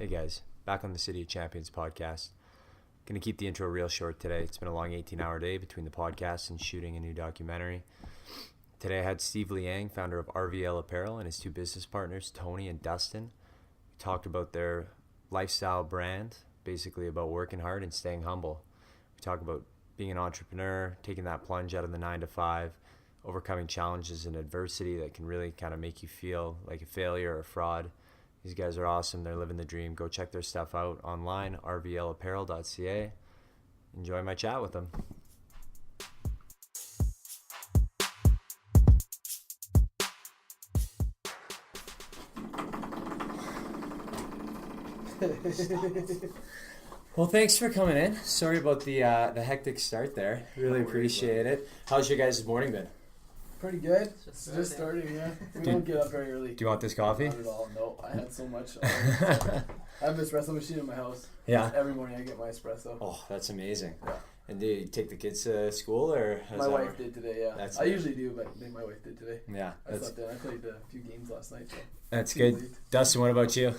Hey guys, back on the City of Champions podcast. Gonna keep the intro real short today. It's been a long 18-hour day between the podcast and shooting a new documentary. Today I had Steve Liang, founder of RVL Apparel, and his two business partners, Tony and Dustin. We talked about their lifestyle brand, basically about working hard and staying humble. We talk about being an entrepreneur, taking that plunge out of the 9 to 5, overcoming challenges and adversity that can really kind of make you feel like a failure or a fraud. These guys are awesome. They're living the dream. Go check their stuff out online, rvlapparel.ca. Enjoy my chat with them. Well, thanks for coming in. Sorry about the hectic start there. Really appreciate it. How's your guys' morning been? Pretty good. Just starting, yeah. We don't get up very early. Do you want this coffee? Not at all. No, I had so much. I have an espresso machine in my house. Yeah. Every morning I get my espresso. Oh, that's amazing. Yeah. And do you take the kids to school or? My wife did today, yeah. I usually do, but my wife did today. Yeah. I slept in. I played a few games last night. So that's good. Dustin, what about you?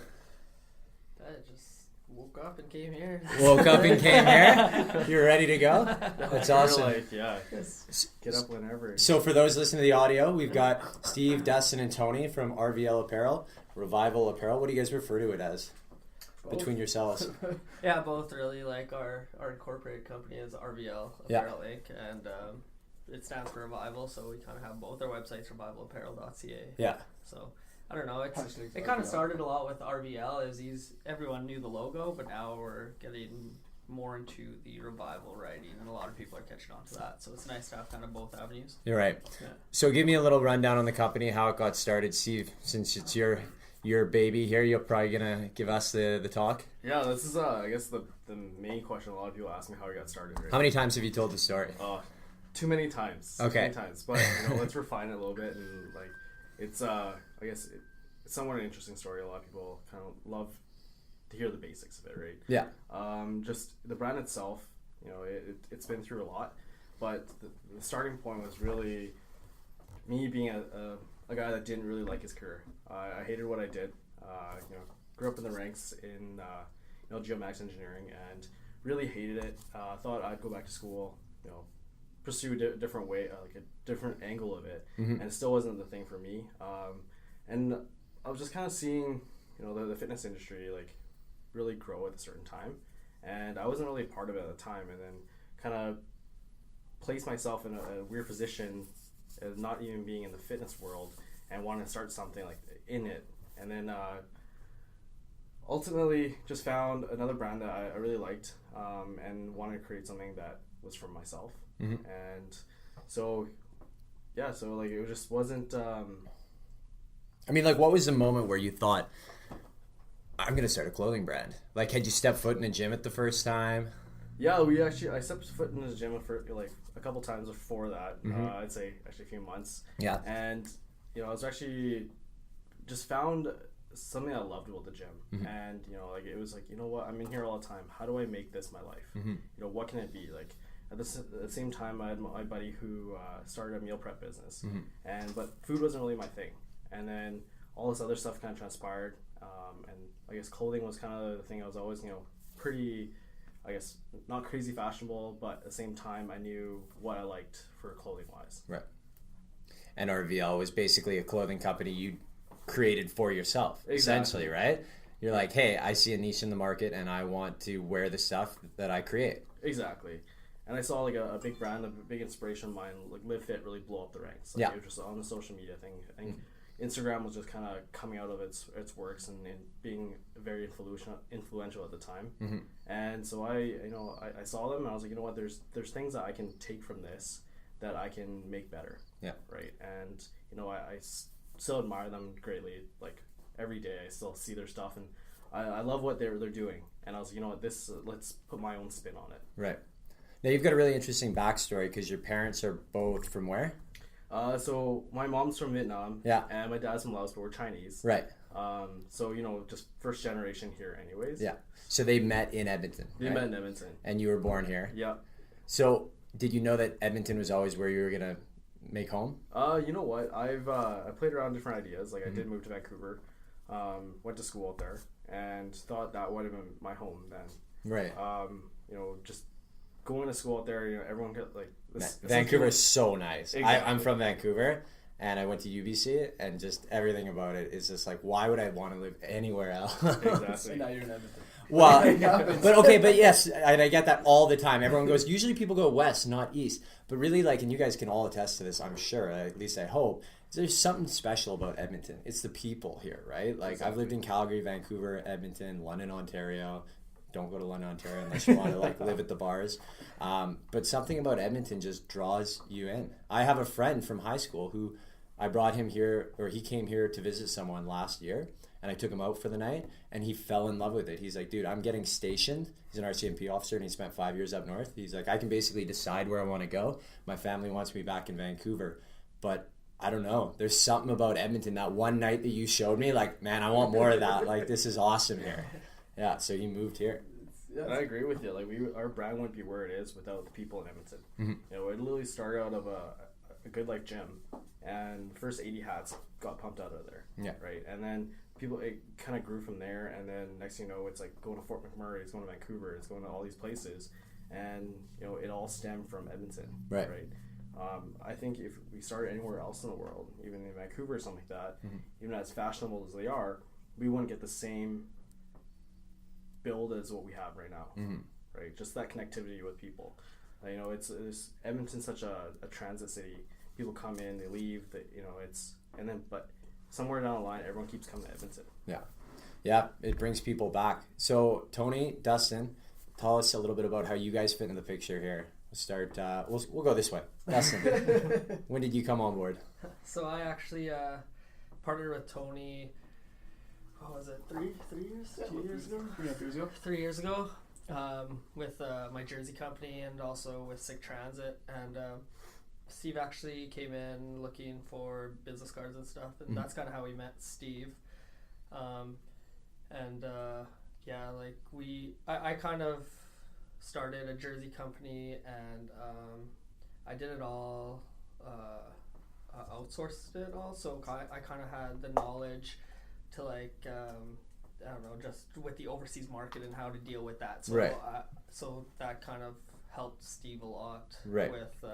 I just woke up and came here. Woke up and came here? You're ready to go? That's awesome. Like, yeah, get up whenever. So for those listening to the audio, we've got Steve, Dustin, and Tony from RVL Apparel, Revival Apparel. What do you guys refer to it as? Both. Between yourselves. Yeah, both really. Like our incorporated company is RVL Apparel Inc. And it stands for Revival, so we kind of have both our websites, revivalapparel.ca. Yeah. So I don't know. It kind of started a lot with RVL. Everyone knew the logo, but now we're getting more into the Revival writing, and a lot of people are catching on to that. So it's nice to have kind of both avenues. You're right. Yeah. So give me a little rundown on the company, how it got started, Steve. Since it's your baby here, you're probably gonna give us the talk. Yeah, this is I guess the main question a lot of people ask me how I got started. Right? How many times have you told the story? Too many times. Okay. Too many times, but let's refine it a little bit, and like it's I guess it's somewhat an interesting story. A lot of people kind of love to hear the basics of it, right? Yeah. Just the brand itself, it's been through a lot, but the starting point was really me being a guy that didn't really like his career. I hated what I did. Grew up in the ranks in geomatics engineering and really hated it. Thought I'd go back to school, pursue a different way, like a different angle of it, and it still wasn't the thing for me. And I was just kind of seeing, the fitness industry like really grow at a certain time, and I wasn't really a part of it at the time. And then kind of placed myself in a weird position, as not even being in the fitness world, and wanting to start something like in it. And then ultimately just found another brand that I really liked, and wanted to create something that was for myself. And so like it just wasn't I mean, like, what was the moment where you thought, I'm gonna start a clothing brand? Like, had you stepped foot in a gym at the first time? Yeah, I stepped foot in the gym for like a couple times before that. I'd say actually a few months. Yeah. And I was actually just found something I loved about the gym, and like it was like, what, I'm in here all the time. How do I make this my life? What can it be like? At the same time, I had my buddy who started a meal prep business, but food wasn't really my thing. And then all this other stuff kind of transpired, and I guess clothing was kind of the thing I was always, pretty, I guess, not crazy fashionable, but at the same time, I knew what I liked for clothing-wise. Right. And RVL was basically a clothing company you created for yourself, essentially, right? You're like, hey, I see a niche in the market, and I want to wear the stuff that I create. Exactly. And I saw like a big brand, a big inspiration of mine, like Live Fit, really blow up the ranks. Like, it was just on the social media thing. I think Instagram was just kind of coming out of its works and being very influential at the time. And so I saw them and I was like, you know what, there's things that I can take from this that I can make better. Yeah. Right. And I still admire them greatly. Like every day I still see their stuff, and I love what they're doing. And I was like, you know what, let's put my own spin on it. Right. Now you've got a really interesting backstory because your parents are both from where? So my mom's from Vietnam, and my dad's from Laos, but we're Chinese. Right. So just first generation here anyways. Yeah. So they met in Edmonton. They met in Edmonton. And you were born here. Yeah. So did you know that Edmonton was always where you were going to make home? You know what? I played around different ideas. Like I did move to Vancouver. went to school out there, and thought that would have been my home then. Right. Just going to school out there, everyone got like this. Vancouver is so nice. Exactly. I'm from Vancouver, and I went to UBC, and just everything about it is just like, why would I want to live anywhere else? Exactly. And now you're in Edmonton. Well, but yes, and I get that all the time. Everyone goes, usually people go west, not east. But really, like, and you guys can all attest to this, I'm sure, at least I hope, there's something special about Edmonton. It's the people here, right? Like, exactly. I've lived in Calgary, Vancouver, Edmonton, London, Ontario. Don't go to London, Ontario unless you want to, like, live at the bars. But something about Edmonton just draws you in. I have a friend from high school who I brought him here, or he came here to visit someone last year. And I took him out for the night, and he fell in love with it. He's like, dude, I'm getting stationed. He's an RCMP officer, and he spent 5 years up north. He's like, I can basically decide where I want to go. My family wants me back in Vancouver. But I don't know. There's something about Edmonton. That one night that you showed me, like, man, I want more of that. Like, this is awesome here. Yeah, so he moved here. Yeah, I agree with you. Like, our brand wouldn't be where it is without the people in Edmonton. Mm-hmm. It literally started out of a Good Life gym, and first 80 hats got pumped out of there. Yeah. Right, and then it kind of grew from there, and then next thing you know, it's like going to Fort McMurray, it's going to Vancouver, it's going to all these places, and it all stemmed from Edmonton. Right. I think if we started anywhere else in the world, even in Vancouver or something like that, mm-hmm. even as fashionable as they are, we wouldn't get the same build as what we have right now. Mm-hmm. Right, just that connectivity with people. It's Edmonton's such a transit city. People come in, they leave. But somewhere down the line, everyone keeps coming to Edmonton. Yeah, it brings people back. So Tony, Dustin, tell us a little bit about how you guys fit in the picture here. We'll start. We'll go this way. Dustin, when did you come on board? So I actually partnered with Tony. What was it? 3 years? Yeah, 2 years ago? 3.5 years ago. 3 years ago. With my jersey company and also with Sick Transit, and Steve actually came in looking for business cards and stuff, and that's kind of how we met Steve. I kind of started a jersey company, and I did it all, outsourced it all, so I kind of had the knowledge to I don't know, just with the overseas market and how to deal with that. So, right. So that kind of helped Steve a lot. Right. With,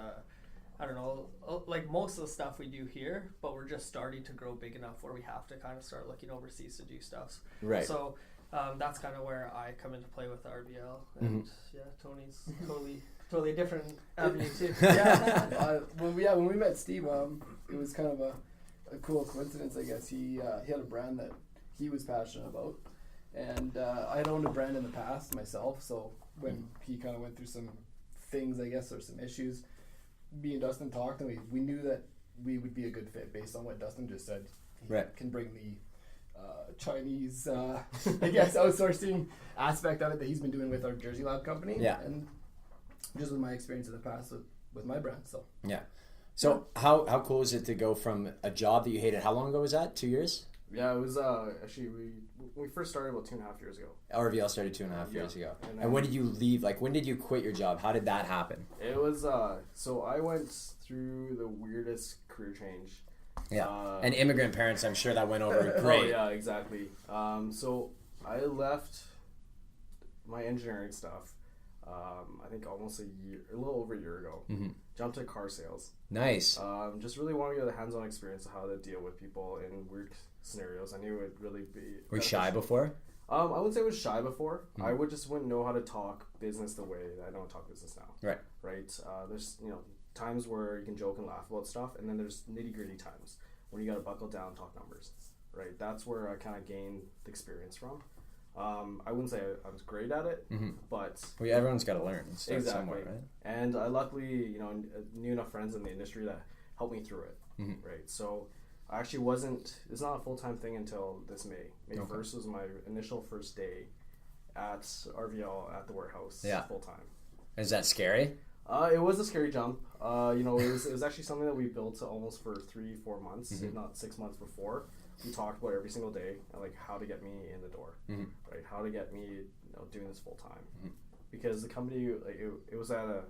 I don't know, like most of the stuff we do here, but we're just starting to grow big enough where we have to kind of start looking overseas to do stuff. Right. So that's kind of where I come into play with RVL. And yeah, Tony's totally different avenue too. Yeah. When we met Steve, it was kind of a cool coincidence, I guess. He had a brand that he was passionate about, and I had owned a brand in the past myself, so when he kind of went through some things, I guess, or some issues, me and Dustin talked, and we knew that we would be a good fit based on what Dustin just said. He can bring the Chinese, I guess, outsourcing aspect of it that he's been doing with our Jersey Lab company, and just with my experience in the past with my brand. So how cool is it to go from a job that you hated? How long ago was that? 2 years? Yeah, it was actually we first started about 2.5 years ago. RVL started 2.5 years ago. And when did you leave? Like, when did you quit your job? How did that happen? It was so I went through the weirdest career change. Yeah, and immigrant parents, I'm sure that went over great. Oh yeah, exactly. So I left my engineering stuff. I think almost a little over a year ago. Mm-hmm. Jumped to car sales. Nice. Just really wanted to get a hands-on experience of how to deal with people in weird scenarios. I knew it would really be. Were you shy before? I wouldn't say I was shy before. I wouldn't know how to talk business the way that I don't talk business now. Right. There's times where you can joke and laugh about stuff, and then there's nitty-gritty times when you got to buckle down, talk numbers. Right. That's where I kind of gained the experience from. I wouldn't say I was great at it, but everyone's got to learn. Exactly. Somewhere, right? And I luckily, knew enough friends in the industry that helped me through it. Right. So I actually wasn't. It's not a full-time thing until this May. May 1st was my initial first day at RVL at the warehouse. Full time. Is that scary? It was a scary jump. It was actually something that we built almost for 3-4 months, if not 6 months before. We talked about every single day, like how to get me in the door, right? How to get me, doing this full time, because the company, like it was at I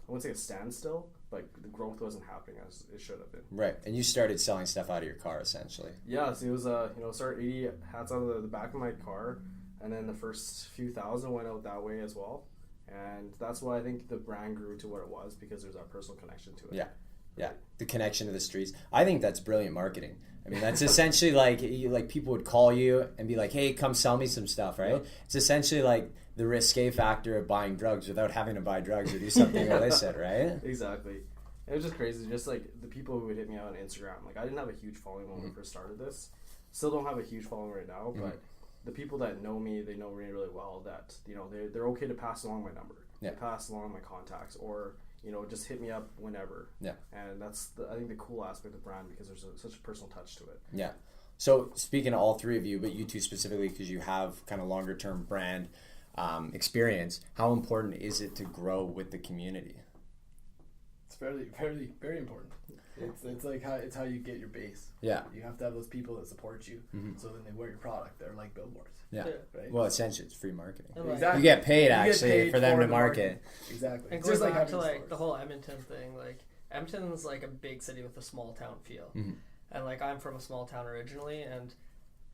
wouldn't say a standstill, like the growth wasn't happening as it should have been. Right, and you started selling stuff out of your car essentially. Yeah, so it was started 80 hats out of the back of my car, and then the first few thousand went out that way as well, and that's why I think the brand grew to what it was, because there's that personal connection to it. Yeah. Yeah, the connection to the streets. I think that's brilliant marketing. I mean, that's essentially like people would call you and be like, "Hey, come sell me some stuff," right? Yep. It's essentially like the risque factor of buying drugs without having to buy drugs or do something illicit, right? Exactly. It was just crazy. Just like the people who would hit me out on Instagram. Like I didn't have a huge following when we first started this. Still don't have a huge following right now, but the people that know me, they know me really well. That they're okay to pass along my number, pass along my contacts, or just hit me up whenever. Yeah. And that's I think the cool aspect of the brand, because there's such a personal touch to it. Yeah. So speaking to all three of you, but you two specifically, because you have kind of longer term brand experience, how important is it to grow with the community? It's very, very, very important. It's like how you get your base. Yeah. You have to have those people that support you, so then they wear your product. They're like billboards. Yeah. Right? Well, essentially, it's free marketing. Exactly. You get paid for them to market. Exactly. And going back to like the whole Edmonton thing, like Edmonton's like a big city with a small town feel, and like I'm from a small town originally, and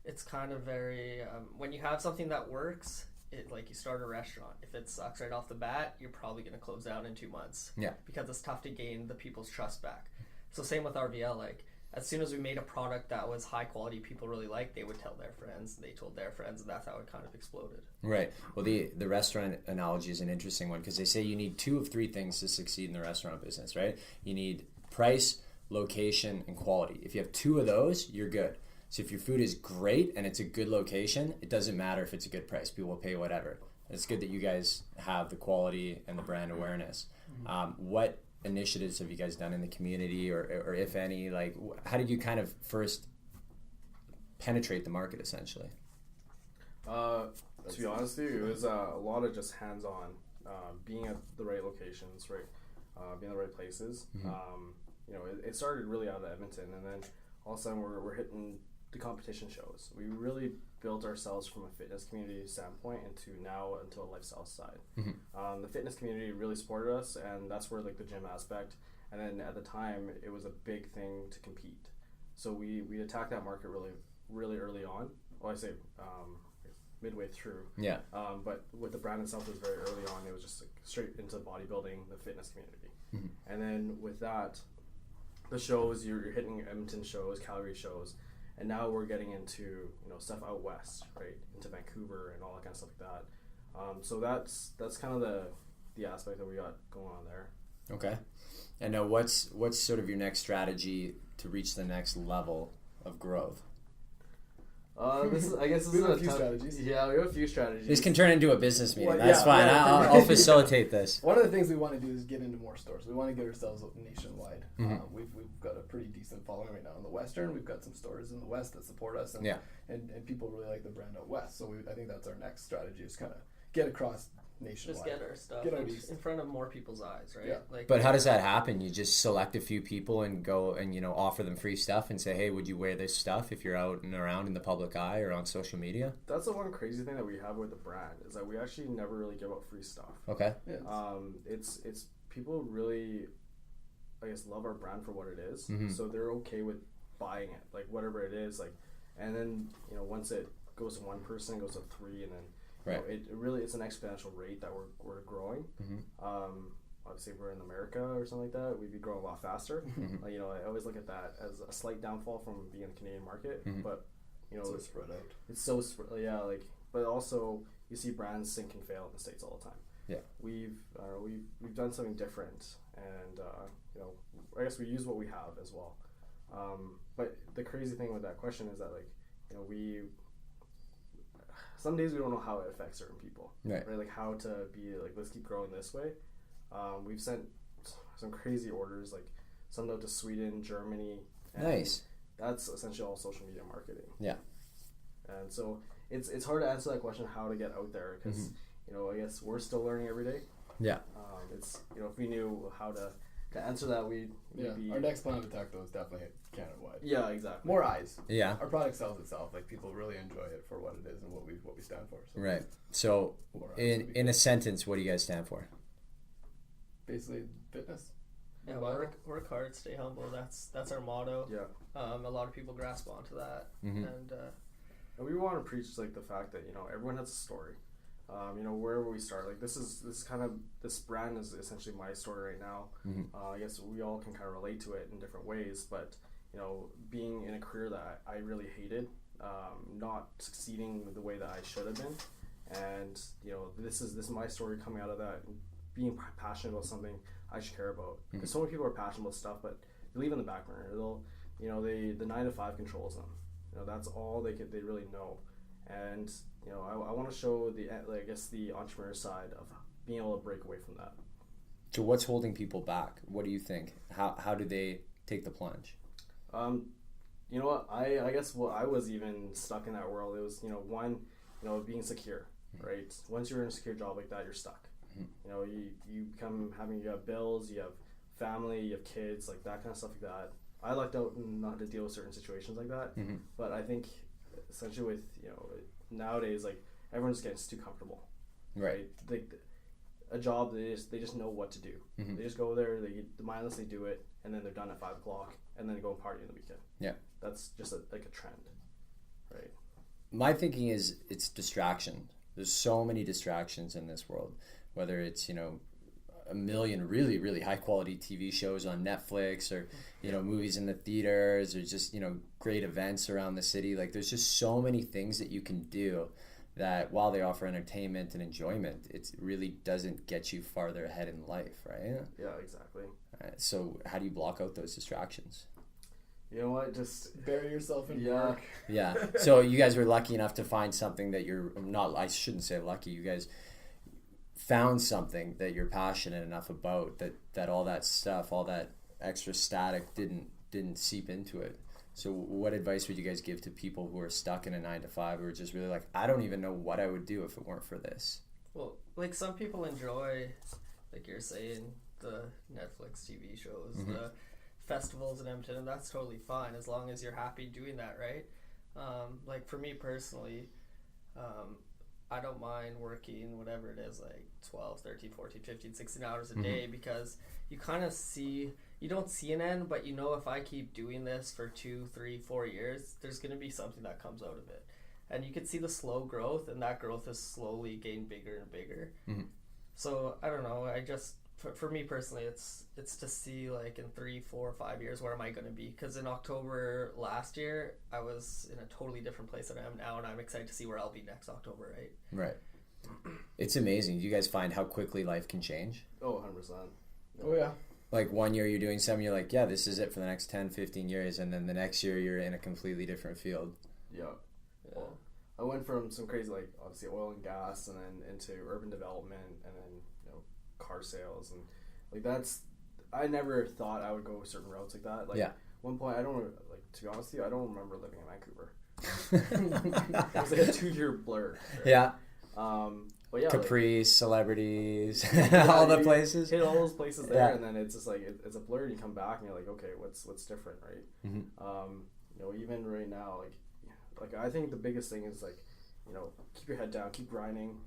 it's kind of very when you have something that works. It like you start a restaurant. If it sucks right off the bat, you're probably going to close down in 2 months. Yeah. Because it's tough to gain the people's trust back. So same with RVL. Like as soon as we made a product that was high quality, people really liked, they would tell their friends. They told their friends, and that's how it kind of exploded. Right. Well, the restaurant analogy is an interesting one, because they say you need 2 of 3 things to succeed in the restaurant business. Right. You need price, location, and quality. If you have 2 of those, you're good. So if your food is great and it's a good location, it doesn't matter if it's a good price. People will pay whatever. It's good that you guys have the quality and the brand awareness. What initiatives have you guys done in the community, or if any? Like, how did you kind of first penetrate the market, essentially? To be honest with you, it was a lot of just hands-on, being at the right locations, right, being in the right places. It started really out of Edmonton, and then all of a sudden we're hitting the competition shows. We really built ourselves from a fitness community standpoint into a lifestyle side. The fitness community really supported us, and that's where like the gym aspect. And then at the time, it was a big thing to compete. So we attacked that market really, really early on. Well, I say midway through. Yeah. But with the brand itself, it was very early on. It was just like straight into bodybuilding, the fitness community. And then with that, the shows, you're hitting Edmonton shows, Calgary shows, and now we're getting into stuff out west, right, into Vancouver and all that kind of stuff like that. So that's kind of the aspect that we got going on there. Okay. And now what's sort of your next strategy to reach the next level of growth? I guess we have a few strategies. Yeah, we have a few strategies. This can turn into a business meeting. That's fine. I'll facilitate this. One of the things we want to do is get into more stores. We want to get ourselves nationwide. We've got a pretty decent following right now in the Western. We've got some stores in the West that support us, and people really like the brand out West. So I think that's our next strategy, is kind of get across nationwide. Just get our stuff in front of more people's eyes, right? Yeah. But how does that happen? You just select a few people and go and offer them free stuff and say, hey, would you wear this stuff if you're out and around in the public eye or on social media? That's the one crazy thing that we have with the brand, is that we actually never really give out free stuff. Okay. Yeah. It's people really, I guess, love our brand for what it is, so they're okay with buying it, like whatever it is, like, and then once it goes to one person, it goes to 3, and then. Right. It's an exponential rate that we're growing. Obviously, if we're in America or something like that, we'd be growing a lot faster. I always look at that as a slight downfall from being in the Canadian market, but it's so spread out. It's so but also you see brands sink and fail in the States all the time. Yeah, we've done something different, and I guess we use what we have as well. But the crazy thing with that question is that some days we don't know how it affects certain people, right? Like how to be like, let's keep growing this way. We've sent some crazy orders, like some out to Sweden, Germany. Nice. That's essentially all social media marketing. Yeah. And so it's hard to answer that question, how to get out there, because I guess we're still learning every day. Yeah. It's if we knew how to answer that, we'd be... Our next plan of attack, though, is definitely Canada-wide. Yeah, exactly. More eyes. Yeah. Our product sells itself. Like, people really enjoy it for what it is and what we stand for. So right. So, in a sentence, what do you guys stand for? Basically, fitness. Yeah, work hard, stay humble. That's our motto. Yeah. A lot of people grasp onto that, Mm-hmm. and we want to preach like the fact that everyone has a story. Wherever we start, like this brand is essentially my story right now. Mm-hmm. I guess we all can kind of relate to it in different ways, but being in a career that I really hated, not succeeding the way that I should have been, and this is my story coming out of that, being passionate about something I should care about. Mm-hmm. Because so many people are passionate about stuff, but they leave it in the back burner. They'll, the 9 to 5 controls them. That's all they really know. And I want to show the entrepreneur side of being able to break away from that. So what's holding people back? What do you think? How do they take the plunge? You know what? I guess I was even stuck in that world. It was being secure, right? Once you're in a secure job like that, you're stuck. Mm-hmm. You become you have bills, you have family, you have kids, like that kind of stuff like that. I lucked out not to deal with certain situations like that. Mm-hmm. But I think essentially with nowadays, like everyone's getting too comfortable, right? A job, they just know what to do. Mm-hmm. They just go there, they mindlessly do it, and then they're done at 5 o'clock, and then they go and party on the weekend. Yeah, that's just like a trend, right? My thinking is it's distraction. There's so many distractions in this world, whether it's a million really, really high quality TV shows on Netflix, or movies in the theaters, or just great events around the city. Like there's just so many things that you can do that while they offer entertainment and enjoyment, it really doesn't get you farther ahead in life, right? Yeah, exactly. So how do you block out those distractions? You know what? Just bury yourself in work. Yeah. So you guys were lucky enough to find something that you're not. I shouldn't say lucky. You guys found something that you're passionate enough about that all that stuff, all that extra static didn't seep into it. So what advice would you guys give to people who are stuck in a 9 to 5, who are just really like, I don't even know what I would do if it weren't for this? Well, like some people enjoy, like you're saying, the Netflix TV shows, mm-hmm. the festivals in Edmonton, and that's totally fine as long as you're happy doing that, right? Like for me personally, I don't mind working whatever it is, like 12, 13, 14, 15, 16 hours a mm-hmm. day, because you kind of you don't see an end, but if I keep doing this for 2, 3, 4 years, there's going to be something that comes out of it. And you can see the slow growth, and that growth is slowly getting bigger and bigger. Mm-hmm. So I don't know, for me personally, it's to see like in 3, 4, 5 years, where am I going to be? Because in October last year, I was in a totally different place than I am now, and I'm excited to see where I'll be next October, right? Right. It's amazing. Do you guys find how quickly life can change? Oh, 100%. Oh, yeah. Like 1 year you're doing something, you're like, yeah, this is it for the next 10, 15 years, and then the next year you're in a completely different field. Yeah. Well, I went from some crazy, like, obviously oil and gas, and then into urban development, and then, car sales, and like I never thought I would go certain routes like that. Like one point, to be honest with you, I don't remember living in Vancouver. It was like a 2-year blur. Right? Yeah. But yeah, Caprice, celebrities, all the places. Hit all those places there, and then it's just like it's a blur. And you come back and you're like, okay, what's different, right? Mm-hmm. Even right now, like I think the biggest thing is like, keep your head down, keep grinding.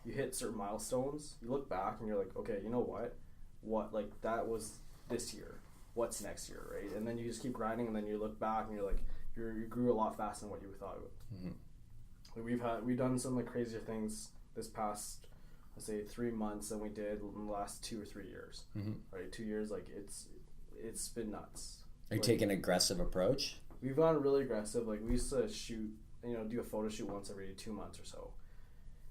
You hit certain milestones, you look back and you're like, okay, you know what, like that was this year, what's next year, right? And then you just keep grinding, and then you look back and you're like, you grew a lot faster than what you thought it would. Mm-hmm. Like we've done some like crazier things this past, let's say 3 months than we did in the last 2 or 3 years, mm-hmm. right? 2 years, like it's been nuts. Are you taking an aggressive approach? We've gone really aggressive. Like we used to shoot, do a photo shoot once every 2 months or so.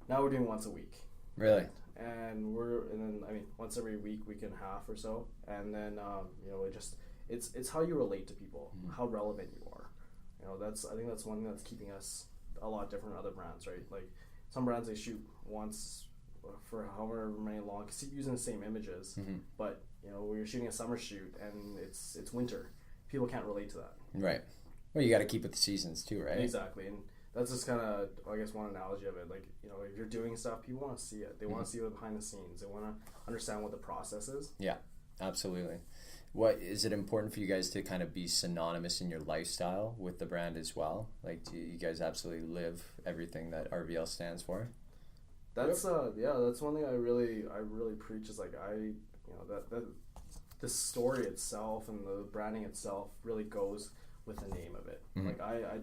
Now we're doing once a week. Really? And then once every week and a half or so. And then it's how you relate to people, mm-hmm. how relevant you are. I think that's one thing that's keeping us a lot different than other brands, right? Like some brands, they shoot once for however many long, keep using the same images, mm-hmm. but when you're shooting a summer shoot and it's winter, people can't relate to that. Right. Well, you got to keep with the seasons too, right? Exactly. And that's just kind of, I guess, one analogy of it. Like, if you're doing stuff, people want to see it. They want to see it behind the scenes. They want to understand what the process is. Yeah, absolutely. What is it important for you guys to kind of be synonymous in your lifestyle with the brand as well? Like, do you guys absolutely live everything that RVL stands for? That's that's one thing I really preach is like that the story itself and the branding itself really goes with the name of it. Like I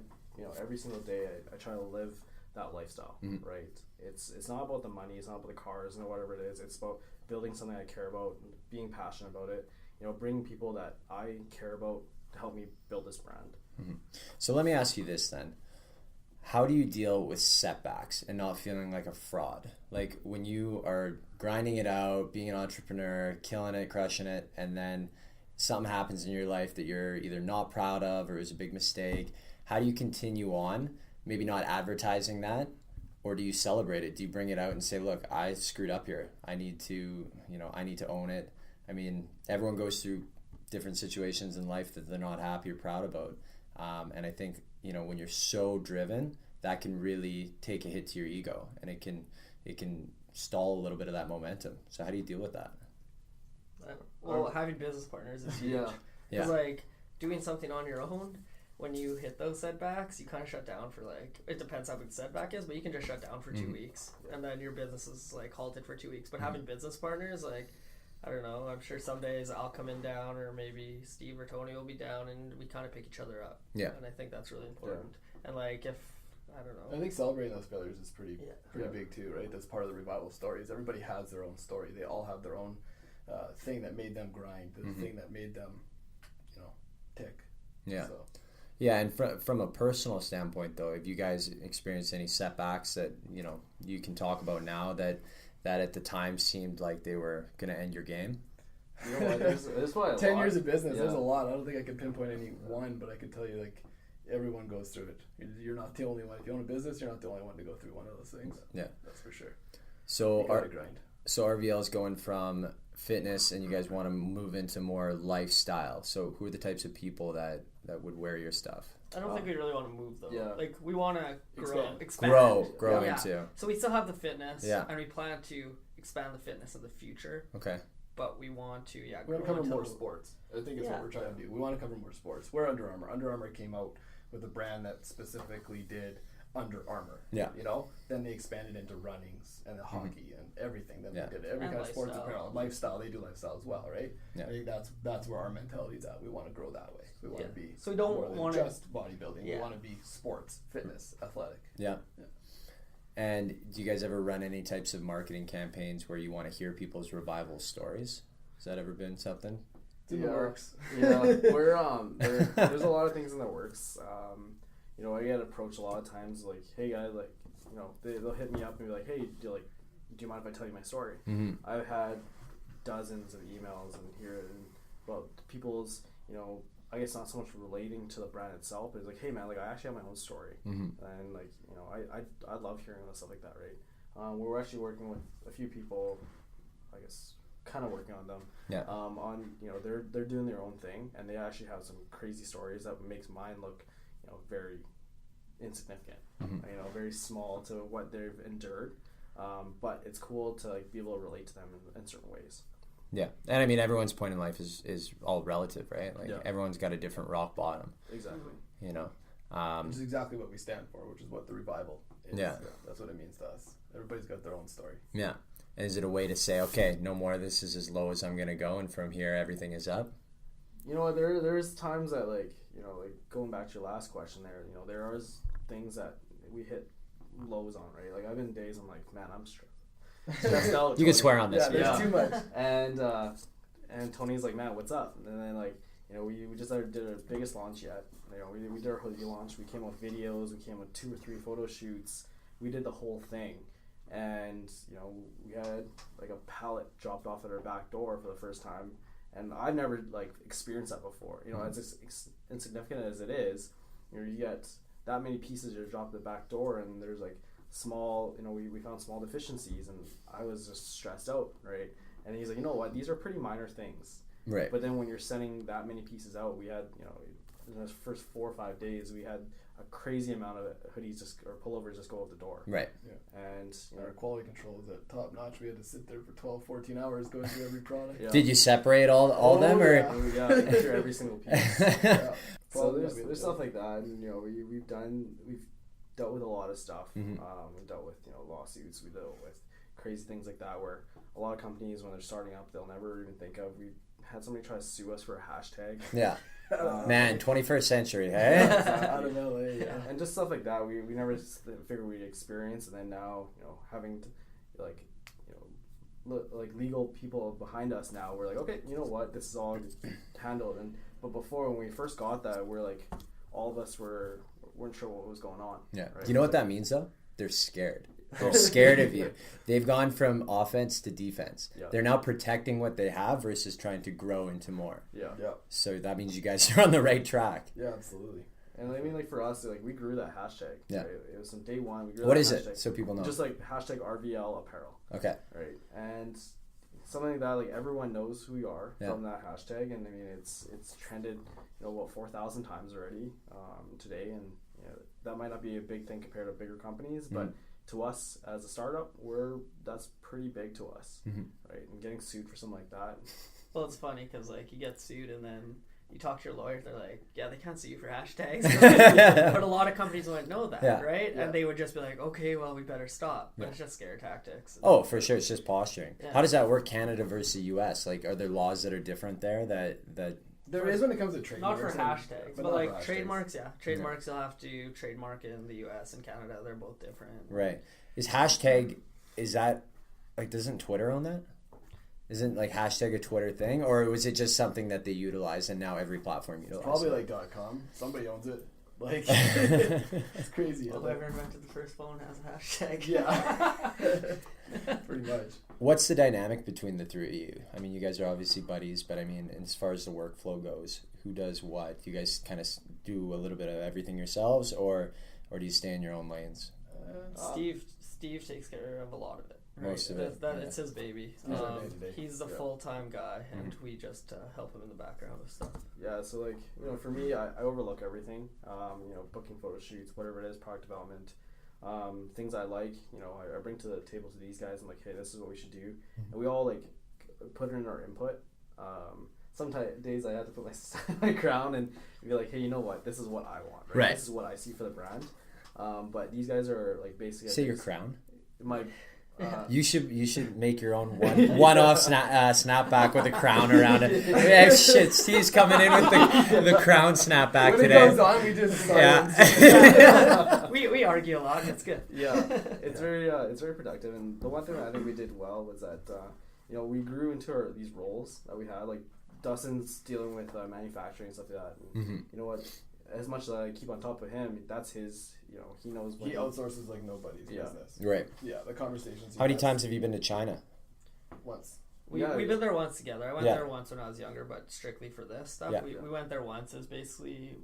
every single day I try to live that lifestyle, right? It's not about the money, it's not about the cars, whatever it is. It's about building something I care about, being passionate about it. Bringing people that I care about to help me build this brand. So let me ask you this then. How do you deal with setbacks and not feeling like a fraud? Like when you are grinding it out, being an entrepreneur, killing it, crushing it, and then something happens in your life that you're either not proud of or is a big mistake. How do you continue on? Maybe not advertising that, or do you celebrate it? Do you bring it out and say, look, I screwed up here. I need to own it. I mean, everyone goes through different situations in life that they're not happy or proud about. And I think, when you're so driven, that can really take a hit to your ego, and it can stall a little bit of that momentum. So how do you deal with that? Well, having business partners is huge. Yeah. It's like doing something on your own. When you hit those setbacks, you kind of shut down for it depends how big the setback is, but you can just shut down for 2 weeks, and then your business is halted for 2 weeks. But having business partners, I don't know, I'm sure some days I'll come in down, or maybe Steve or Tony will be down, and we kind of pick each other up. Yeah. And I think that's really important. And if, I don't know. I think celebrating those failures is pretty big too, right? That's part of the revival stories. Everybody has their own story. They all have their own thing that made them grind, the thing that made them, tick. Yeah. So. Yeah, and from a personal standpoint, though, have you guys experienced any setbacks that, you can talk about now that at the time seemed like they were going to end your game? There's 10 years of business, there's a lot. I don't think I could pinpoint any one, but I can tell you, everyone goes through it. You're not the only one. If you own a business, you're not the only one to go through one of those things. Yeah. That's for sure. So RVL is going from fitness, and you guys want to move into more lifestyle. So who are the types of people that would wear your stuff? I don't think we really want to move though. Yeah. We want to expand. Grow into. So we still have the fitness, and we plan to expand the fitness in the future. Okay. But we want to, we want to cover more sports. I think it's what we're trying to do. We want to cover more sports. We're Under Armour. Under Armour came out with a brand that specifically did Under Armour. Yeah. Then they expanded into runnings and hockey and everything. Then they did every kind of sports apparel. Lifestyle, they do lifestyle as well, right? Yeah. I think that's where our mentality is at. We want to grow that way. We want to be so we don't more than want just bodybuilding. We want to be sports, fitness, athletic. Yeah. And do you guys ever run any types of marketing campaigns where you want to hear people's revival stories? Has that ever been something? It's in the works. Yeah, we're there's a lot of things in the works. I get approached a lot of times hey guys, they'll hit me up and be like, hey, do you mind if I tell you my story? I've had dozens of emails about people's, I guess not so much relating to the brand itself, but it's like, hey man, I actually have my own story, and I love hearing about stuff like that, right? We're actually working with a few people, I guess, kind of working on them. Yeah. They're doing their own thing, and they actually have some crazy stories that makes mine look, very insignificant, very small to what they've endured. But it's cool to be able to relate to them in certain ways. Yeah, and I mean everyone's point in life is all relative, right? Everyone's got a different rock bottom. Exactly. Which is exactly what we stand for, which is what the revival is. Yeah, that's what it means to us. Everybody's got their own story. Yeah, and is it a way to say, okay, no more? This is as low as I'm gonna go, and from here everything is up? There's times that going back to your last question there, there are things that we hit lows on, right? I've been days I'm like, man, I'm stressed out. You can swear on this. Yeah, there's too much. And Tony's like, man, what's up? And then we just did our biggest launch yet. We did our hoodie launch. We came with videos. We came with 2 or 3 photo shoots. We did the whole thing, and we had a pallet dropped off at our back door for the first time, and I've never experienced that before. As insignificant as it is, you get that many pieces just dropped at the back door, and there's small, we found small deficiencies, and I was just stressed out, right? And he's like, you know what, these are pretty minor things, right? But then when you're sending that many pieces out, we had, in the first 4 or 5 days, we had a crazy amount of hoodies or pullovers just go out the door, right? Yeah. And our quality control is at top notch. We had to sit there for 12, 14 hours going through every product. Yeah. Did you separate all them, or? Yeah, make sure every single piece. Yeah. So there's stuff like that, and we've dealt with a lot of stuff. We've dealt with lawsuits. We dealt with crazy things like that, where a lot of companies, when they're starting up, they'll never even think of. We had somebody try to sue us for a hashtag. Yeah. Man, 21st century, hey? Out of LA, yeah. And just stuff like that. We never figured we'd experience, and then now, having to, like legal people behind us now, we're like, okay, you know what, this is all handled. But before, when we first got that, we're like, all of us weren't sure what was going on. Yeah. Right? Do you know what that means though? They're scared. They're scared of you. They've gone from offense to defense. Yeah. They're now protecting what they have versus trying to grow into more. Yeah. So that means you guys are on the right track. Yeah, absolutely. And I mean, like for us, like we grew that hashtag. Yeah. Right? It was from day one. We grew What that is hashtag. it? So people know. Just like hashtag RVL Apparel. Okay. Right. And something like that, like everyone knows who we are Yeah. from that hashtag, and I mean, it's trended, 4,000 times already today, and that might not be a big thing compared to bigger companies, but to us as a startup, that's pretty big to us, right? And getting sued for something like that. Well, it's funny because like you get sued and then you talk to your lawyer, they're like, yeah, they can't sue you for hashtags. But a lot of companies wouldn't know that, Yeah. right? Yeah. And they would just be like, okay, well, we better stop. But Yeah. it's just scare tactics. Oh, for sure. It's just posturing. Yeah. How does that work, Canada versus US? Like, are there laws that are different there that There is when it comes to Not trademarks. for hashtags, but not like for hashtags. trademarks, yeah. Trademarks, you'll have to trademark in the US and Canada. They're both different. right? Is hashtag, is that, like, doesn't Twitter own that? Isn't like hashtag a Twitter thing, or was it just something that they utilize and now every platform utilizes? Probably like .com. Somebody owns it. Like it's crazy. Well, whoever invented the first phone has a hashtag. Yeah. Pretty much. What's the dynamic between the three of you? I mean, you guys are obviously buddies, but I mean, as far as the workflow goes, who does what? Do you guys kind of do a little bit of everything yourselves, or do you stay in your own lanes? Steve takes care of a lot of it. Right? Most of it, It's his baby. He's our day-to-day. He's the full-time guy, and we just help him in the background with stuff. Yeah, so like, for me, I overlook everything, booking photo shoots, whatever it is, product development, things I like, I bring to the table to these guys. I'm like, hey, this is what we should do. And we all like put in our input. Sometimes days I had to put my crown and be like, hey, you know what? This is what I want, right? This is what I see for the brand. But these guys are like basically... Say your crown? My... You should make your own one-off snapback with a crown around it. Yeah, shit, Steve's coming in with the crown snapback when today. It goes on, we just we argue a lot. And it's good. Yeah, it's very productive. And the one thing I think we did well was that we grew into these roles that we had. Like Dustin's dealing with manufacturing and stuff like that. And you know what? As much as I keep on top of him, that's his. He knows. What he outsources like nobody's business. Right. Yeah, the conversations. How many times have you been to China? Once. We've been there once together. I went Yeah. there once when I was younger, but strictly for this stuff. Yeah. We went there once. It's basically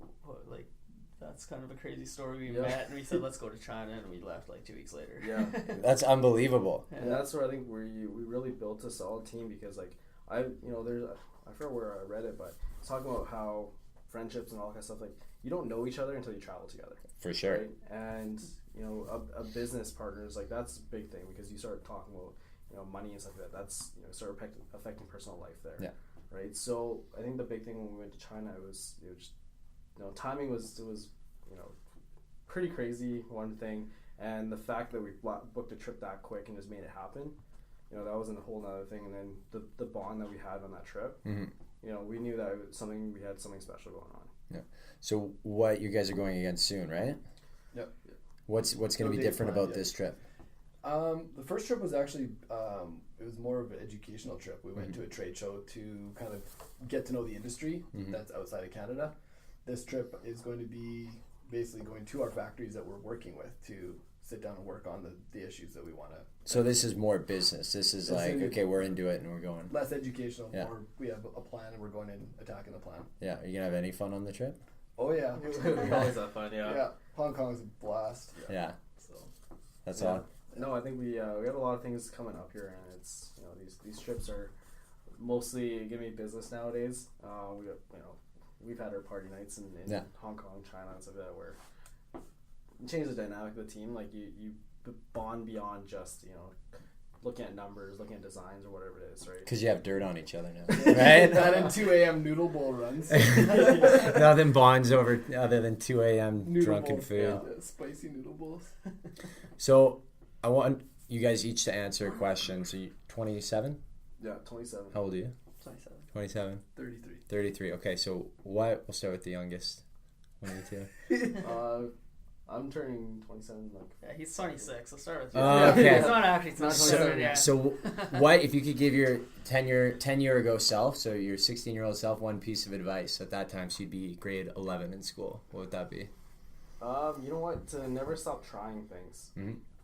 like that's kind of a crazy story. We Yeah. met and we said let's go to China, and we left like 2 weeks later. Yeah. That's unbelievable. And that's where I think we really built a solid team, because like I forget where I read it, but it's talking about how friendships and all that kind of stuff, like you don't know each other until you travel together. For sure. Right? And a business partner is like, that's a big thing, because you start talking about money and stuff like that. That's start affecting personal life there. Yeah. Right. So I think the big thing when we went to China was just timing was pretty crazy, one thing, and the fact that we booked a trip that quick and just made it happen. That wasn't a whole nother thing. And then the bond that we had on that trip. We knew that it was we had something special going on. Yeah. So what, you guys are going again soon, right? Yep. What's going to be different about this trip? The first trip was actually it was more of an educational trip. We went to a trade show to kind of get to know the industry that's outside of Canada. This trip is going to be basically going to our factories that we're working with to sit down and work on the issues that we want to. So this is more business. This is like, okay, we're into it and we're going. Less educational, Yeah. more we have a plan and we're going in attacking the plan. Yeah. Are you going to have any fun on the trip? Oh yeah. We always have fun, yeah. Yeah. Hong Kong's a blast. Yeah. So That's yeah. all. No, I think we have a lot of things coming up here, and it's these trips are mostly giving me business nowadays. We've had our party nights in Hong Kong, China, and stuff like that, where you change the dynamic of the team. Like you bond beyond just looking at numbers, looking at designs, or whatever it is, right? Because you have dirt on each other now, right? That and 2 a.m. noodle bowl runs. Nothing bonds over other than 2 a.m. Noodle drunken bowls, food. yeah, spicy noodle bowls. So I want you guys each to answer a question. So you 27? Yeah, 27. How old are you? 27. 27? 33. 33. Okay, so what? We'll start with the youngest. One of the two. I'm turning 27. Yeah, he's 26. I'll start with you. Okay. He's not actually 27 yet. So what if you could give your 10 year ago self, so your 16-year-old self, one piece of advice at that time? She'd be grade 11 in school. What would that be? You know what? To never stop trying things.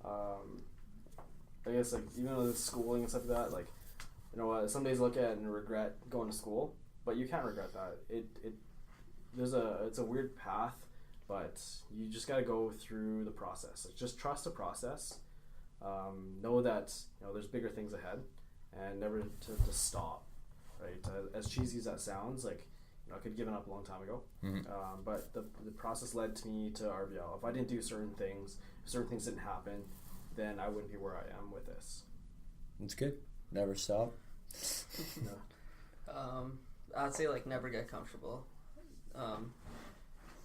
I guess like even though the schooling and stuff like that, like you know what? Some days look at it and regret going to school, but you can't regret that. It's a weird path, but you just got to go through the process. Like, just trust the process. Know that there's bigger things ahead, and never to stop. Right? As cheesy as that sounds, like I could have given up a long time ago, but the process led to me to RVL. If I didn't do certain things didn't happen, then I wouldn't be where I am with this. That's good. Never stop. I'd say like never get comfortable. And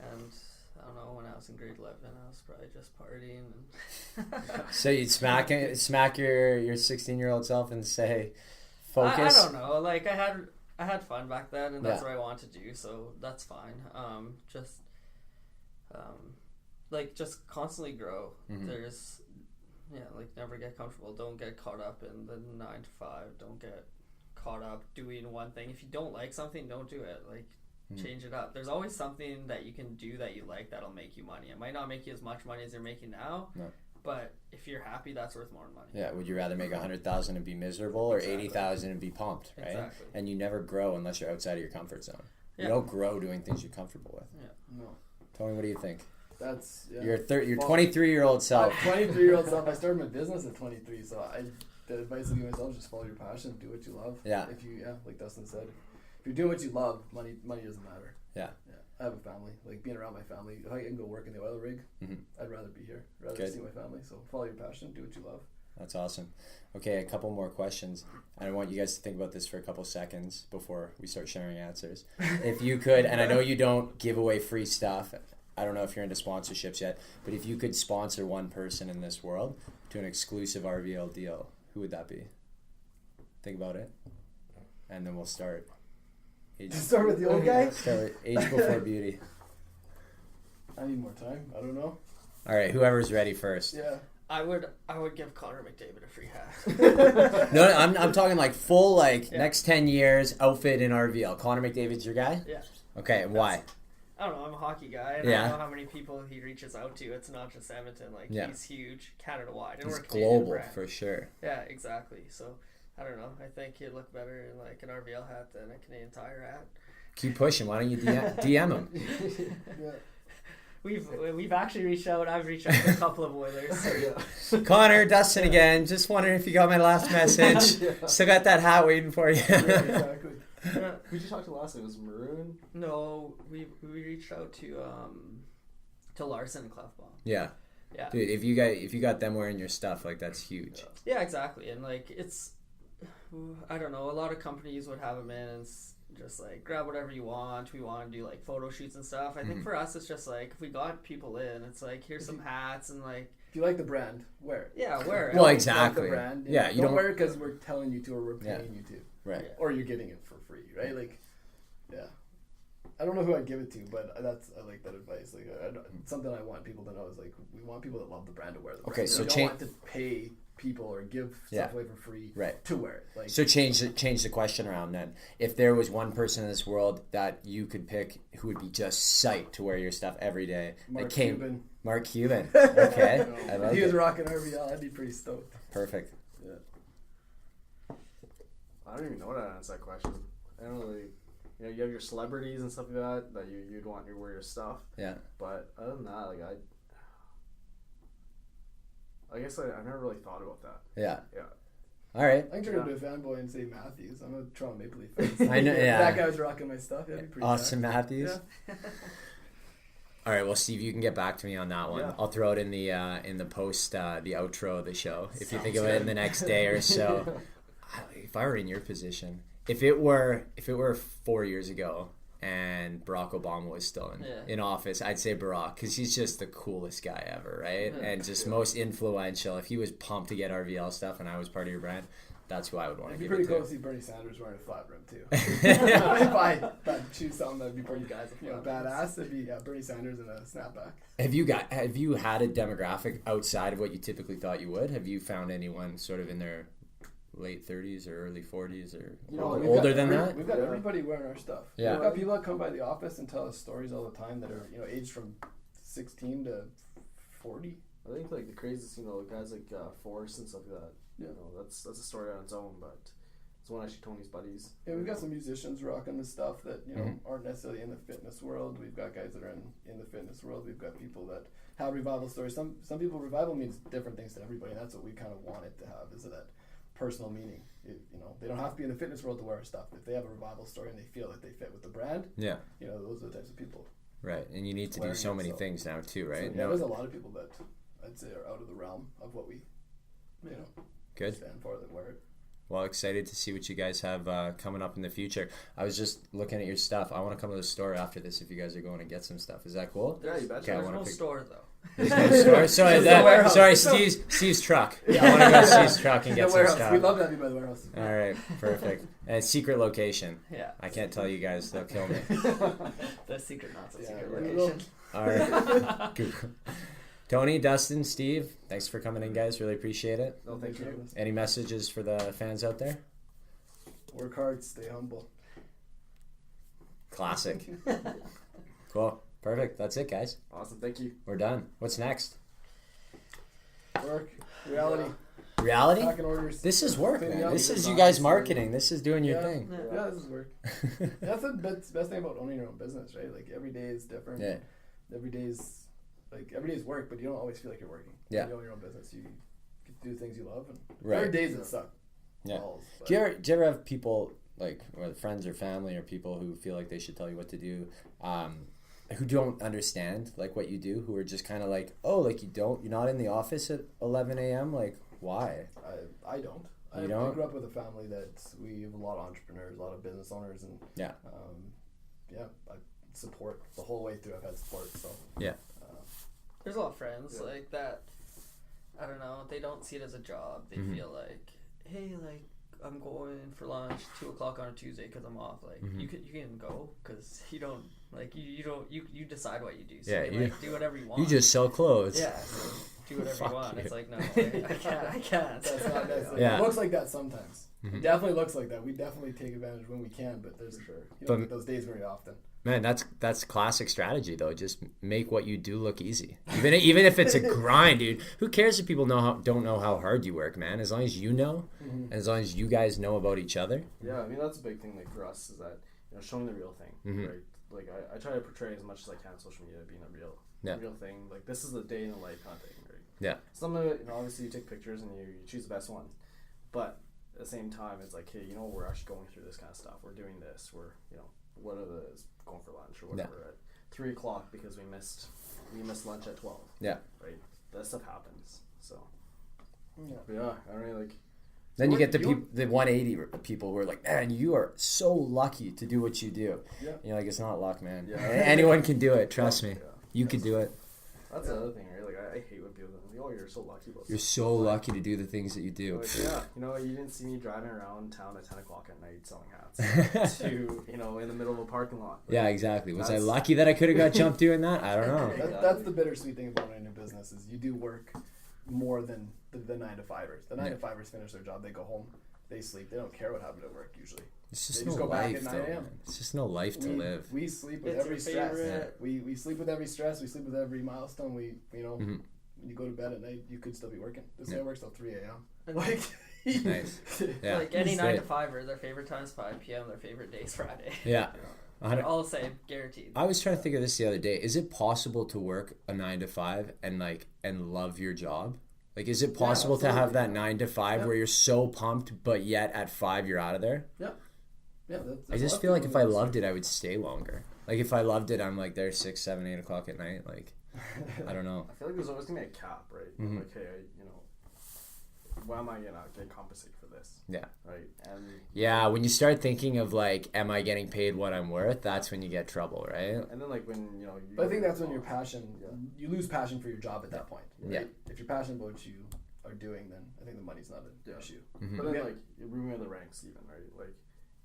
I don't know, when I was in grade 11, I was probably just partying. And So you'd smack your 16-year-old self and say, focus? I don't know. Like I had fun back then, and that's what I want to do, so that's fine. Just constantly grow. There's like never get comfortable. Don't get caught up in the 9 to 5. Don't get caught up doing one thing. If you don't like something, don't do it. Like change it up. There's always something that you can do that you like that'll make you money. It might not make you as much money as you're making now, but if you're happy, that's worth more money. Yeah. Would you rather make 100,000 and be miserable, or 80,000 and be pumped? Right. Exactly. And you never grow unless you're outside of your comfort zone. Yeah. You don't grow doing things you're comfortable with. Yeah. No. Tony, what do you think? That's Your 23-year-old self. 23-year-old self. I started my business at 23, so the advice I give myself is just follow your passion, do what you love. Yeah. If you like Dustin said, if you're doing what you love, money doesn't matter. Yeah. I have a family. Like being around my family, if I can go work in the oil rig, I'd rather be here. Rather see my family. So follow your passion, do what you love. That's awesome. Okay, a couple more questions. And I want you guys to think about this for a couple seconds before we start sharing answers. If you could, and I know you don't give away free stuff. I don't know if you're into sponsorships yet, but if you could sponsor one person in this world to an exclusive RVL deal, who would that be? Think about it. And then we'll start. Start with the old guy? Start with age before beauty. I need more time. I don't know. All right, whoever's ready first. Yeah. I would give Connor McDavid a free hat. No, I'm talking like full next 10 years outfit in RVL. Connor McDavid's your guy? Yeah. Okay, and why? I don't know. I'm a hockey guy, and I don't know how many people he reaches out to. It's not just Edmonton. He's huge, Canada-wide. And He's we're a Canadian global brand. for sure. Yeah, exactly. So, I don't know. I think he'd look better in an RVL hat than a Canadian Tire hat. Keep pushing. Why don't you DM him? Yeah. We've actually reached out. I've reached out to a couple of Oilers. Connor, Dustin again. Just wondering if you got my last message. Still got that hat waiting for you. Yeah, exactly. Who'd you talk to last? It was Maroon. No, we reached out to Larson and Clefbaum. Yeah. Yeah. Dude, if you got them wearing your stuff, that's huge. Yeah, exactly. And it's, I don't know, a lot of companies would have them in and just grab whatever you want. We want to do photo shoots and stuff. I think for us it's just if we got people in, it's here's some hats and if you like the brand, wear it. Yeah, wear it. Well, exactly. Like the brand, you don't wear it because we're telling you to or we're paying you to. Right. Or you're getting it for free, right? I don't know who I'd give it to, but I like that advice. Something I want people to know is we want people that love the brand to wear the brand. Okay, so we don't want to pay people or give stuff away for free to wear it. So change the question around then. If there was one person in this world that you could pick who would be just psyched to wear your stuff every day, Mark Cuban. Mark Cuban. Okay. If he was rocking RVL, I'd be pretty stoked. Perfect. Yeah. I don't even know how to answer that question. I don't really. You have your celebrities and stuff like that you'd want to wear your stuff. Yeah. But other than that, I guess I never really thought about that. Yeah. Yeah. All right. I can turn into a fanboy and say Matthews. I'm a Toronto Maple Leaf fan. I know. Yeah. That guy was rocking my stuff. That'd be pretty. Austin Matthews. Yeah. All right. Well, Steve, you can get back to me on that one. Yeah. I'll throw it in the post, the outro of the show. If you think of it in the next day or so. If I were in your position. If it were 4 years ago and Barack Obama was still in office, I'd say Barack, because he's just the coolest guy ever, right? And just most influential. If he was pumped to get RVL stuff and I was part of your brand, that's who I would want to It'd be give pretty it cool to. to see Bernie Sanders wearing a flat brim too. If I choose something that'd be pretty badass, it'd be Bernie Sanders in a snapback. Have you had a demographic outside of what you typically thought you would? Have you found anyone sort of in their late 30s or early 40s or older than that? We've got everybody wearing our stuff. Yeah. We've got people that come by the office and tell us stories all the time that are aged from 16 to 40. I think like the craziest, guys like Forrest and stuff like that. Yeah. That's a story on its own, but it's one actually Tony's buddies. Yeah, we've got some musicians rocking the stuff that aren't necessarily in the fitness world. We've got guys that are in the fitness world. We've got people that have revival stories. Some people, revival means different things to everybody, and that's what we kind of want it to have, is that personal meaning. They don't have to be in the fitness world to wear our stuff. If they have a revival story and they feel that they fit with the brand, those are the types of people. Right, and you need to do so many things now too, right? So, there's a lot of people that I'd say are out of the realm of what we, Good. stand for, that wear it. Well, excited to see what you guys have coming up in the future. I was just looking at your stuff. I want to come to the store after this if you guys are going to get some stuff. Is that cool? Yeah, you betcha. There's no store though. There's no store? Sorry, Steve's truck. I want to go to Steve's truck and get some stuff. We love to have you by the warehouse. All right, perfect. And secret location. Yeah. I can't tell you guys; they'll kill me. The secret, not so secret yeah, location. All right. Tony, Dustin, Steve, thanks for coming in, guys. Really appreciate it. No, thank you. Any messages for the fans out there? Work hard, stay humble. Classic. Cool. Perfect. That's it, guys. Awesome. Thank you. We're done. What's next? Work, reality, Reality? packing orders. This is work, Cleaning man. up, This is getting you guys boxes. marketing. This is doing your thing. Yeah, this is work. That's the best thing about owning your own business, right? Like every day is different. Yeah. Every day's work, but you don't always feel like you're working. Yeah. When you own your own business, you get to do things you love, and Right. there are days that suck. Yeah. Balls, but Do you ever have people, like, whether friends or family or people who feel like they should tell you what to do, who don't understand, like, what you do, who are just kind of like, oh, like, you're not in the office at 11 a.m.? Like, why? I don't. You I don't? grew up with a family that we have a lot of entrepreneurs, a lot of business owners, and Yeah. I support the whole way through. I've had support, so Yeah. There's a lot of friends like that. I don't know. They don't see it as a job. They feel like, hey, like I'm going for lunch 2:00 on a Tuesday because I'm off. Like you can go because you don't like you decide what you do. So Yeah, you like do whatever you want. You just sell clothes. yeah. So do whatever Fuck you want. you. It's like no, I can't. that's not necessarily. Yeah. It looks like that sometimes. It definitely looks like that. We definitely take advantage when we can, but there's you don't get those days very often. Man, that's classic strategy though. Just make what you do look easy, even if it's a grind, dude. Who cares if people don't know how hard you work, man? As long as you know, and as long as you guys know about each other. Yeah, I mean that's a big thing. Like for us, is that showing the real thing, right? Like I try to portray as much as I can on social media being a real thing. Like this is the day in the life kind of thing, right? Yeah. Some of it, obviously you take pictures and you choose the best one, but at the same time, it's like, hey, we're actually going through this kind of stuff. We're doing this. We're what are the going for lunch or whatever at 3:00 because we missed lunch at 12. Yeah. Right. That stuff happens. So. Yeah. But yeah, I don't really like. Then you get the 180 people who are like, man, you are so lucky to do what you do. Yeah. You're like, it's not luck, man. Yeah. Anyone can do it. Trust me. Yeah. You could do it. That's the other thing, right? Like I hate when people are like, oh, you're so lucky about You're this. so lucky to do the things that you do. Like, yeah, you didn't see me driving around town at 10 o'clock at night selling hats to, in the middle of a parking lot. Like, Yeah, exactly. Was I That's- lucky that I could have got jumped doing that? I don't know. That's the bittersweet thing about owning a business is you do work more than the 9-to-5ers. The 9-to-5ers finish their job, they go home, they sleep, they don't care what happened at work usually. It's They just just no go back life, at 9 though. a.m. Man. It's just no life to live. We sleep with It's every your stress. favorite. We sleep with every stress. We sleep with every milestone. When you go to bed at night, you could still be working. This guy works till 3 a.m. Like, Nice. Yeah. Like any Straight. 9-to-5er, their favorite time is 5 p.m. Their favorite day is Friday. Yeah. All the same, guaranteed. I was trying to think of this the other day. Is it possible to work a 9-to-5 and love your job? Like, is it possible to have that 9-to-5 where you're so pumped, but yet at 5 you're out of there? Yeah. Yeah. I just feel like if I loved it, I would stay longer. Like if I loved it, I'm like there 6, 7, 8 o'clock at night. Like, I don't know. I feel like there's always gonna be a cap, right? Like, hey, why am I gonna get compensated for this? Yeah. Right. And Yeah, when you start thinking of like, am I getting paid what I'm worth? That's when you get trouble, right? and then like when But I think that's when your passion, you lose passion for your job at that point. Right? Yeah. If you're passionate about what you are doing, then I think the money's not an issue. Mm-hmm. But then like you're moving in the ranks even, right? Like,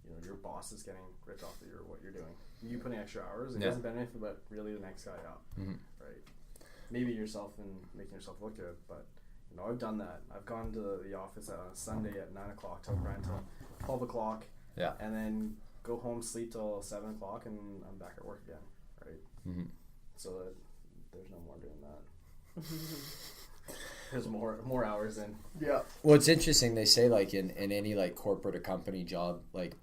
you know, your boss is getting rich off of what you're doing. You putting extra hours, it doesn't benefit but really the next guy up, right? Maybe yourself and making yourself look good, but you know, I've done that. I've gone to the office on a Sunday at 9 o'clock till grind till 12 o'clock, and then go home, sleep till 7 o'clock, and I'm back at work again, right? So that there's no more doing that. There's more hours in. Yeah. Well, it's interesting. They say like in any like corporate or company job, like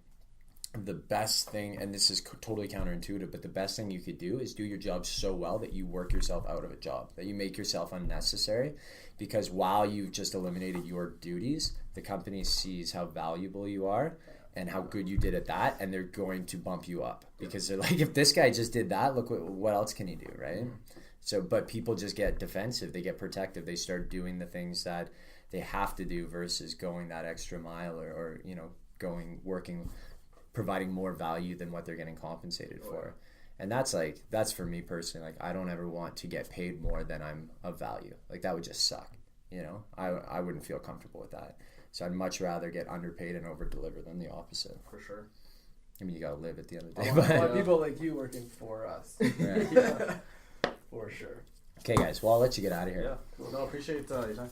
the best thing, and this is totally counterintuitive, but the best thing you could do is do your job so well that you work yourself out of a job, that you make yourself unnecessary, because while you've just eliminated your duties, the company sees how valuable you are and how good you did at that, and they're going to bump you up because they're like, if this guy just did that, look what else can he do, right? So, but people just get defensive, they get protective, they start doing the things that they have to do versus going that extra mile or you know, working, providing more value than what they're getting compensated for. And that's for me personally, like I don't ever want to get paid more than I'm of value. Like that would just suck, you know? I wouldn't feel comfortable with that. So I'd much rather get underpaid and over deliver than the opposite. For sure. I mean, you gotta live at the end of the day. I want people like you working for us. Right. For sure. Okay guys, well I'll let you get out of here. Yeah, cool. No, appreciate your time.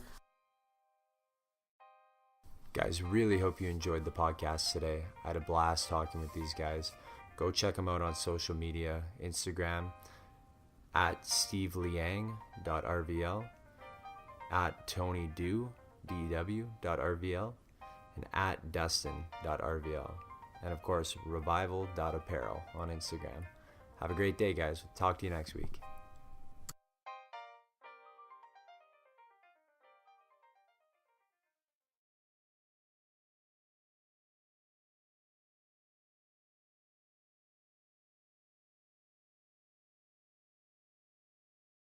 Guys, really hope you enjoyed the podcast today. I had a blast talking with these guys. Go check them out on social media, Instagram at steveliang.rvl, at tonydew.rvl, and at dustin.rvl, and of course revival.apparel on Instagram. Have a great day, guys. Talk to you next week.